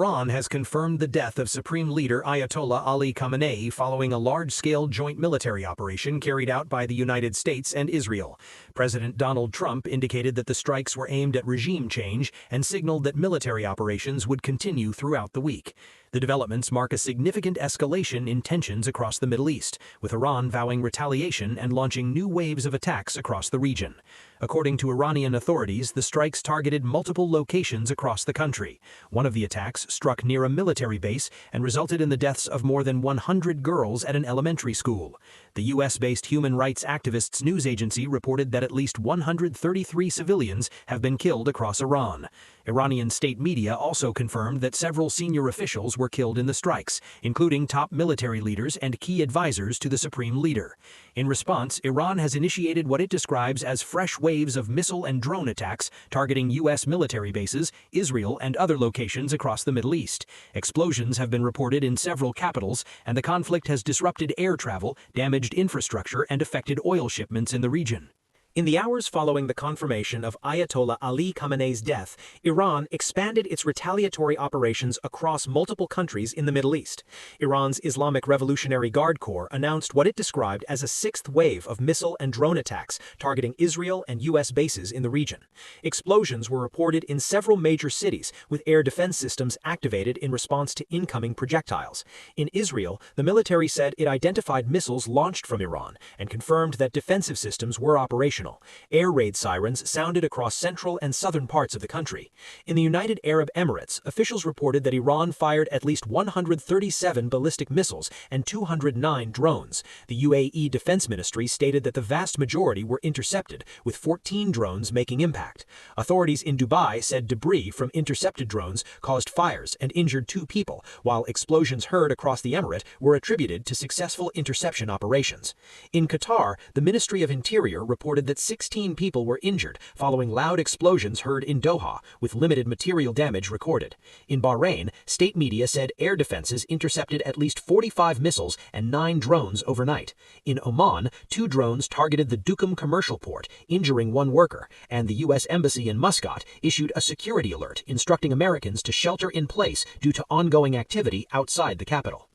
Iran has confirmed the death of Supreme Leader Ayatollah Ali Khamenei following a large-scale joint military operation carried out by the United States and Israel. President Donald Trump indicated that the strikes were aimed at regime change and signaled that military operations would continue throughout the week. The developments mark a significant escalation in tensions across the Middle East, with Iran vowing retaliation and launching new waves of attacks across the region. According to Iranian authorities, the strikes targeted multiple locations across the country. One of the attacks struck near a military base and resulted in the deaths of more than 100 girls at an elementary school. The U.S.-based human rights activists news agency reported that at least 133 civilians have been killed across Iran. Iranian state media also confirmed that several senior officials were killed in the strikes, including top military leaders and key advisors to the supreme leader. In response, Iran has initiated what it describes as fresh waves of missile and drone attacks targeting U.S. military bases, Israel, and other locations across the Middle East. Explosions have been reported in several capitals, and the conflict has disrupted air travel, damaged infrastructure, and affected oil shipments in the region. In the hours following the confirmation of Ayatollah Ali Khamenei's death, Iran expanded its retaliatory operations across multiple countries in the Middle East. Iran's Islamic Revolutionary Guard Corps announced what it described as a sixth wave of missile and drone attacks targeting Israel and U.S. bases in the region. Explosions were reported in several major cities, with air defense systems activated in response to incoming projectiles. In Israel, the military said it identified missiles launched from Iran and confirmed that defensive systems were operational. Air raid sirens sounded across central and southern parts of the country. In the United Arab Emirates, officials reported that Iran fired at least 137 ballistic missiles and 209 drones. The UAE Defense Ministry stated that the vast majority were intercepted, with 14 drones making impact. Authorities in Dubai said debris from intercepted drones caused fires and injured 2 people, while explosions heard across the emirate were attributed to successful interception operations. In Qatar, the Ministry of Interior reported that 16 people were injured following loud explosions heard in Doha, with limited material damage recorded. In Bahrain, state media said air defenses intercepted at least 45 missiles and 9 drones overnight. In Oman, 2 drones targeted the Duqm commercial port, injuring 1 worker, and the U.S. Embassy in Muscat issued a security alert instructing Americans to shelter in place due to ongoing activity outside the capital.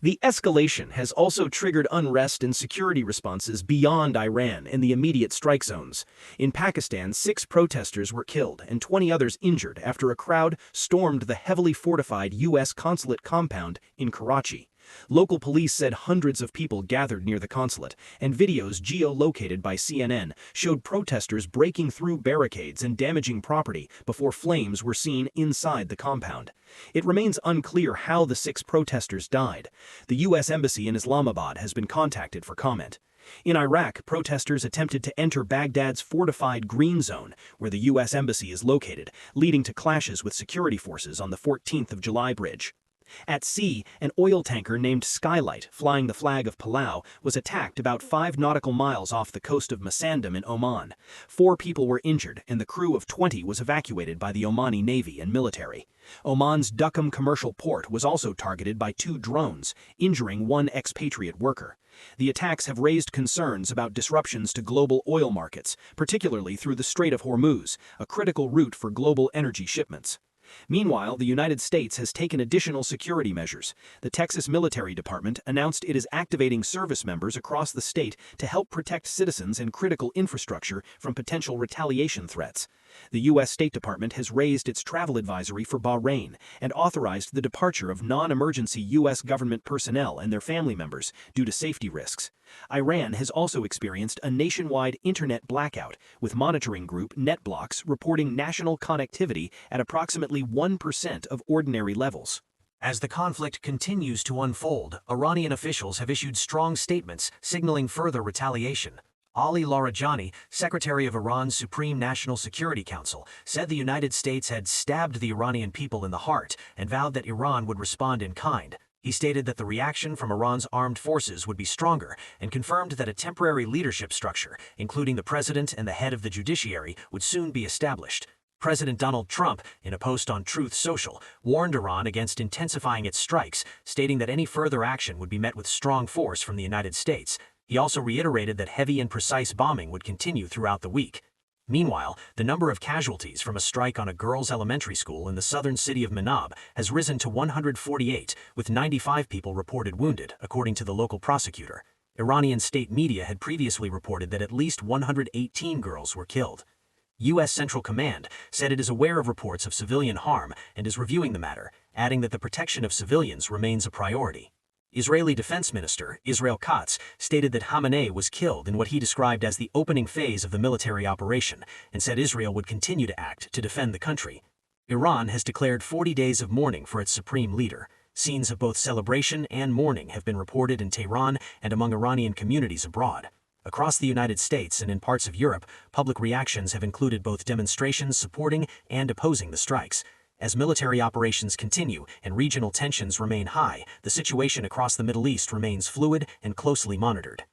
The escalation has also triggered unrest and security responses beyond Iran and the immediate strike zones. In Pakistan, 6 protesters were killed and 20 others injured after a crowd stormed the heavily fortified U.S. consulate compound in Karachi. Local police said hundreds of people gathered near the consulate, and videos geolocated by CNN showed protesters breaking through barricades and damaging property before flames were seen inside the compound. It remains unclear how the 6 protesters died. The U.S. Embassy in Islamabad has been contacted for comment. In Iraq, protesters attempted to enter Baghdad's fortified Green Zone, where the U.S. Embassy is located, leading to clashes with security forces on the 14th of July bridge. At sea, an oil tanker named Skylight, flying the flag of Palau, was attacked about 5 nautical miles off the coast of Masandam in Oman. 4 people were injured, and the crew of 20 was evacuated by the Omani Navy and military. Oman's Duqm commercial port was also targeted by 2 drones, injuring 1 expatriate worker. The attacks have raised concerns about disruptions to global oil markets, particularly through the Strait of Hormuz, a critical route for global energy shipments. Meanwhile, the United States has taken additional security measures. The Texas Military Department announced it is activating service members across the state to help protect citizens and critical infrastructure from potential retaliation threats. The U.S. State Department has raised its travel advisory for Bahrain and authorized the departure of non-emergency U.S. government personnel and their family members due to safety risks. Iran has also experienced a nationwide internet blackout, with monitoring group NetBlocks reporting national connectivity at approximately 1% of ordinary levels. As the conflict continues to unfold, Iranian officials have issued strong statements signaling further retaliation. Ali Larijani, Secretary of Iran's Supreme National Security Council, said the United States had stabbed the Iranian people in the heart and vowed that Iran would respond in kind. He stated that the reaction from Iran's armed forces would be stronger and confirmed that a temporary leadership structure, including the president and the head of the judiciary, would soon be established. President Donald Trump, in a post on Truth Social, warned Iran against intensifying its strikes, stating that any further action would be met with strong force from the United States. He also reiterated that heavy and precise bombing would continue throughout the week. Meanwhile, the number of casualties from a strike on a girls' elementary school in the southern city of Manab has risen to 148, with 95 people reported wounded, according to the local prosecutor. Iranian state media had previously reported that at least 118 girls were killed. U.S. Central Command said it is aware of reports of civilian harm and is reviewing the matter, adding that the protection of civilians remains a priority. Israeli Defense Minister Israel Katz stated that Khamenei was killed in what he described as the opening phase of the military operation and said Israel would continue to act to defend the country. Iran has declared 40 days of mourning for its supreme leader. Scenes of both celebration and mourning have been reported in Tehran and among Iranian communities abroad. Across the United States and in parts of Europe, public reactions have included both demonstrations supporting and opposing the strikes. As military operations continue and regional tensions remain high, the situation across the Middle East remains fluid and closely monitored.